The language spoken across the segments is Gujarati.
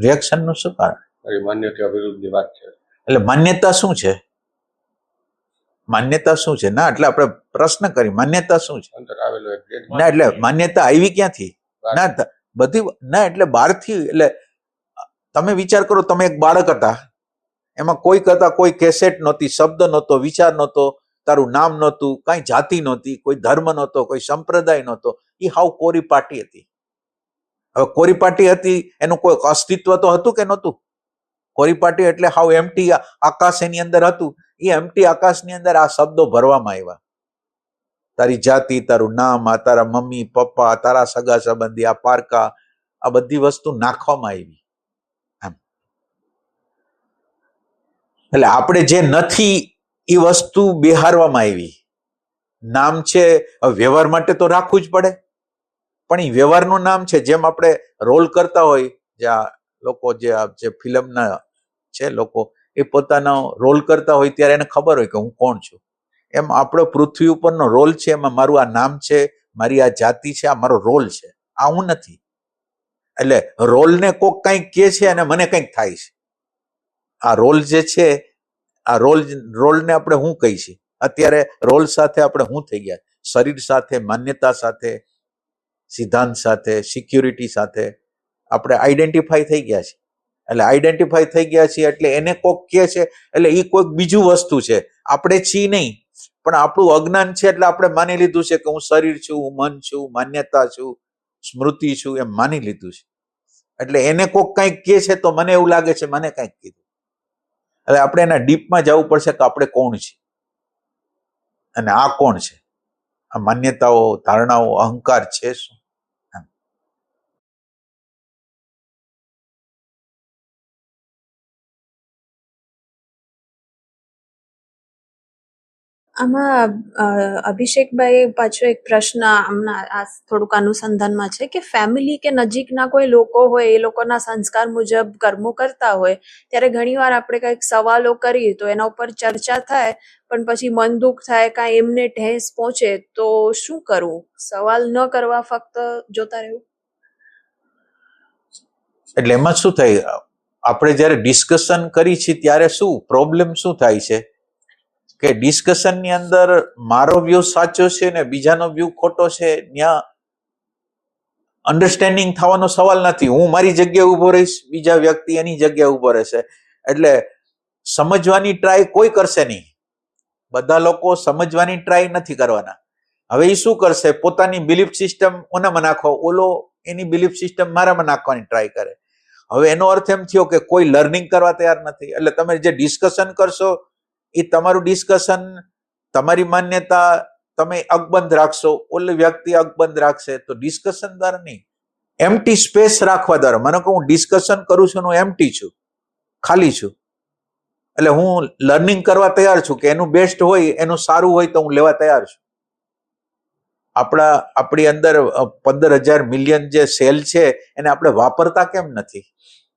રિએક્શનનું શું કારણ? માન્યતા વિરુદ્ધની વાત છે. એટલે માન્યતા શું છે? માન્યતા શું છે? ના એટલે આપણે પ્રશ્ન કરી માન્યતા શું છે? ના એટલે માન્યતા આવી ક્યાંથી? ના બધી ના એટલે બહારથી. એટલે તમે વિચાર કરો, તમે એક બાળક હતા, એમાં કોઈ કરતા કોઈ કેસેટ નહોતી, શબ્દ નહોતો, વિચાર નહોતો, તારું નામ નહોતું, કઈ જાતિ નહોતી, કોઈ ધર્મ નહોતો, કોઈ સંપ્રદાય નહોતો. એ હાવ કોરી પાટી હતી. હવે કોરી પાટી હતી, એનું કોઈ અસ્તિત્વ તો હતું કે નહોતું? કોરી પાટી એટલે હાવ એમ્પ્ટી આકાશ એની અંદર હતું. એ એમ્પ્ટી આકાશની અંદર આ શબ્દો ભરવામાં આવ્યા. તારી જાતિ, તારું નામ, આ તારા મમ્મી પપ્પા, તારા સગા સંબંધી, આ પારકા, આ બધી વસ્તુ નાખવામાં આવી. એટલે આપણે જે નથી એ વસ્તુ બેહારવામાં આવી. નામ છે, વ્યવહાર માટે તો રાખવું જ પડે, પણ એ વ્યવહારનું નામ છે. જેમ આપણે રોલ કરતા હોય, જ્યાં લોકો જે ફિલ્મના છે લોકો, એ પોતાનો રોલ કરતા હોય ત્યારે એને ખબર હોય કે હું કોણ છું. એમ આપણો પૃથ્વી ઉપરનો રોલ છે, એમાં મારું આ નામ છે, મારી આ જાતિ છે, આ મારો રોલ છે, આ હું નથી. એટલે રોલને કોક કંઈક કહે છે અને મને કંઈક થાય છે. આ રોલ જે છે, આ રોલને આપણે હું કહી છીએ. અત્યારે રોલ સાથે આપણે હું થઈ ગયા? શરીર સાથે, માન્યતા સાથે, સિદ્ધાંત સાથે, સિક્યુરિટી સાથે આપણે આઈડેન્ટિફાઈ થઈ ગયા છે. એટલે આઈડેન્ટિફાઈ થઈ ગયા છીએ એટલે એને કોક કહે છે, એટલે એ કોઈક બીજું વસ્તુ છે, આપણે છીએ નહીં. પણ આપણું અજ્ઞાન છે એટલે આપણે માની લીધું છે કે હું શરીર છું, હું મન છું, માન્યતા છું, સ્મૃતિ છું, એમ માની લીધું છે. એટલે એને કોક કંઈક કહે છે તો મને એવું લાગે છે મને કંઈક કીધું. એટલે આપણે એના ડીપમાં જવું પડશે કે આપણે કોણ છીએ અને આ કોણ છે. આ માન્યતાઓ, ધારણાઓ, અહંકાર છે શું? આમાં અભિષેકભાઈ પાછો એક પ્રશ્ન હમણાં આ થોડુંક અનુસંધાનમાં છે કે ફેમિલી કે નજીકના કોઈ લોકો હોય, એ લોકોના સંસ્કાર મુજબ કર્મો કરતા હોય ત્યારે ઘણીવાર આપણે કંઈક સવાલો કરીએ તો એના ઉપર ચર્ચા થાય, પણ પછી મન દુઃખ થાય, કાંઈ એમને ઠેસ પહોંચે તો શું કરવું? સવાલ ન કરવા, ફક્ત જોતા રહેવું? એટલે એમાં શું થાય, આપણે જ્યારે ડિસ્કશન કરી છે ત્યારે શું પ્રોબ્લેમ શું થાય છે કે ડિસ્કશનની અંદર મારો વ્યૂ સાચો છે ને બીજાનો વ્યૂ ખોટો છે, ત્યાં અન્ડરસ્ટેન્ડિંગ થવાનો સવાલ નથી. હું મારી જગ્યાએ ઊભો રહીશ, બીજા વ્યક્તિ એની જગ્યાએ ઊભો રહેશે. એટલે સમજવાની ટ્રાય કોઈ કરશે નહીં. બધા લોકો સમજવાની ટ્રાય નથી કરવાના. હવે એ શું કરશે, પોતાની બિલીફ સિસ્ટમ ઓનામાં નાખો, ઓલો એની બિલીફ સિસ્ટમ મારામાં નાખવાની ટ્રાય કરે. હવે એનો અર્થ એમ થયો કે કોઈ લર્નિંગ કરવા તૈયાર નથી. એટલે તમે જે ડિસ્કશન કરશો એ તમારું ડિસ્કશન, તમારી માન્યતા તમે અકબંધ રાખશો, ઓલી વ્યક્તિ અકબંધ રાખશે. તો ડિસ્કશન દ્વારા નહીં, એમ્પ્ટી સ્પેસ રાખવા દ્વારા. મને કહું હું ડિસ્કશન કરું છું, હું એમ્પ્ટી છું, ખાલી છું. એટલે હું લર્નિંગ કરવા તૈયાર છું કે એનું બેસ્ટ હોય, એનું સારું હોય તો હું લેવા તૈયાર છું. આપણી અંદર 15,000 મિલિયન જે સેલ છે એને આપણે વાપરતા કેમ નથી?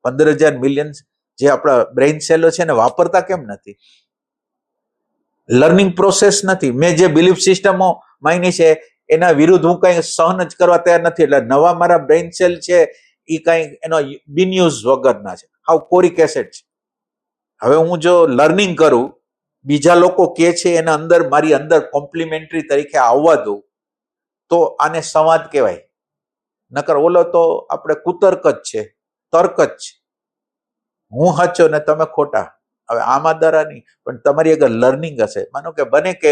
15,000 મિલિયન જે આપણા બ્રેઇન સેલો છે એને વાપરતા કેમ નથી? લર્નિંગ પ્રોસેસ નથી. મેં જે બિલીફ સિસ્ટમો માની છે એના વિરુદ્ધ હું કંઈ સહન જ કરવા તૈયાર નથી. એટલે નવા મારા બ્રેઇન સેલ છે એ કંઈ એનો બિનયુઝ વગરના છે, હાવ કોરી કેસેટ છે. હવે હું જો લર્નિંગ કરું, બીજા લોકો કહે છે એના અંદર મારી અંદર કોમ્પ્લિમેન્ટરી તરીકે આવવા દઉં, તો આને સંવાદ કહેવાય. નકર ઓલો તો આપણે કુતર્ક જ છે, તર્ક જ છે. હું સાચો ને તમે ખોટા. હવે આમાં દ્વારા નહીં, પણ તમારી અગર લર્નિંગ હશે, માનો કે બને કે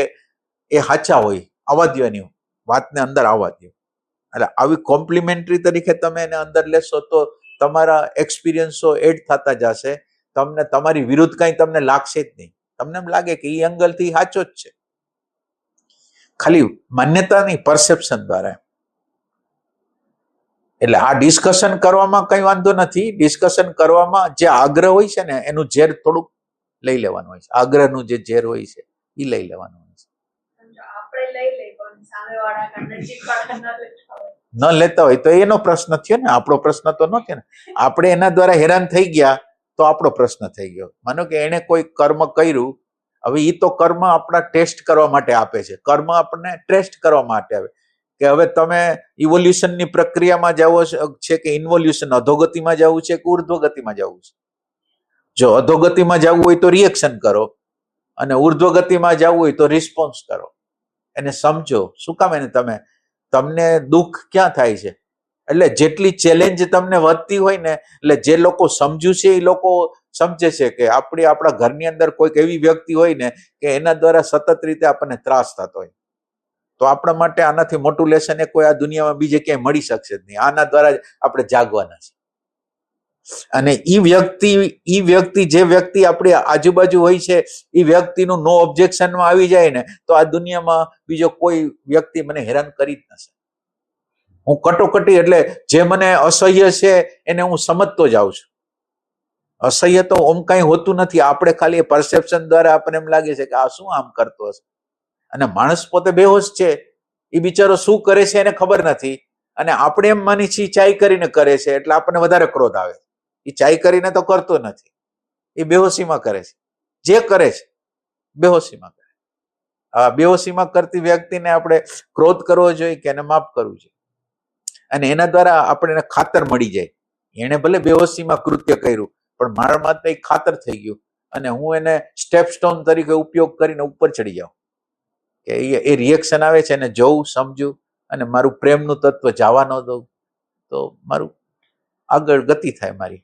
એ સાચા હોય, આવવા દો એની વાતને અંદર આવવા દો. એટલે આવી કોમ્પ્લિમેન્ટરી તરીકે તમે એને અંદર લેશો તો તમારા એક્સપિરિયન્સો એડ થતા જશે. તમને તમારી વિરુદ્ધ કંઈ તમને લાગશે જ નહીં. તમને એમ લાગે કે એ એંગલથી સાચો જ છે. ખાલી માન્યતા નહીં, પરસેપ્શન દ્વારા. એટલે આ ડિસ્કશન કરવામાં કઈ વાંધો નથી. ડિસ્કશન કરવામાં જે આગ્રહ હોય છે ને એનું ઝેર થોડુંક લઈ લેવાનું હોય છે. આગ્રહનું જે ઝેર હોય છે એ લઈ લેવાનું હોય છે. ન લેતા હોય તો એનો પ્રશ્ન થયો ને, આપણો પ્રશ્ન તો ન થયો ને. આપણે એના દ્વારા હેરાન થઈ ગયા તો આપણો પ્રશ્ન થઈ ગયો. માનો કે એને કોઈ કર્મ કર્યું, હવે એ તો કર્મ આપણા ટેસ્ટ કરવા માટે આપે છે. કર્મ આપણને ટેસ્ટ કરવા માટે આવે કે હવે તમે ઇવોલ્યુશનની પ્રક્રિયામાં જવો છે કે ઇન્વોલ્યુશન, અધોગતિમાં જવું છે કે ઉર્ધ્વગતિમાં જવું છે? જો અધોગતિમાં જવું હોય તો રિએક્શન કરો, અને ઉર્ધ્વગતિમાં જવું હોય તો રિસ્પોન્સ કરો. એને સમજો. શું કામ? એને તમને દુઃખ ક્યાં થાય છે? એટલે જેટલી ચેલેન્જ તમને વધતી હોય ને, એટલે જે લોકો સમજુ છે એ લોકો સમજે છે કે આપણા ઘરની અંદર કોઈક એવી વ્યક્તિ હોય ને કે એના દ્વારા સતત રીતે આપણને ત્રાસ થતો હોય, તો આપણા માટે આનાથી મોટું લેસન એ કોઈ આ દુનિયામાં બીજે ક્યાંય મળી શકશે જ નહીં. આના દ્વારા જ આપણે જાગવાના છે. અને ઈ વ્યક્તિ જે વ્યક્તિ આપણી આજુબાજુ હોય છે એ વ્યક્તિનું નો ઓબ્જેક્શનમાં આવી જાય ને, તો આ દુનિયામાં બીજો કોઈ વ્યક્તિ મને હેરાન કરી જ ન શકે. હું કટોકટી, એટલે જે મને અસહ્ય છે એને હું સમજતો જાઉં છું. અસહ્ય તો ઓમ કઈ હોતું નથી. આપણે ખાલી પરસેપ્શન દ્વારા આપણને એમ લાગે છે કે આ શું આમ કરતો હશે. અને માણસ પોતે બેહોશ છે, એ બિચારો શું કરે છે એને ખબર નથી, અને આપણે એમ માની છીએ ચાઈ કરીને કરે છે એટલે આપણને વધારે ક્રોધ આવે. એ ચાઈ કરીને તો કરતો નથી, એ બેહોશીમાં કરે છે. જે કરે છે બેહોશીમાં કરે. આ બેહોશીમાં કરતી વ્યક્તિને આપણે ક્રોધ કરવો જોઈએ કે એને માફ કરવું જોઈએ, અને એના દ્વારા આપણને ખાતર મળી જાય. એને ભલે બેહોશીમાં કૃત્ય કર્યું, પણ મારા માટે એક ખાતર થઈ ગયું, અને હું એને સ્ટેપ સ્ટોન તરીકે ઉપયોગ કરીને ઉપર ચડી જાઉં. કે એ રિએક્શન આવે છે એને જોઉં, સમજું, અને મારું પ્રેમનું તત્વ જવા ન દઉં, તો મારું આગળ ગતિ થાય મારી.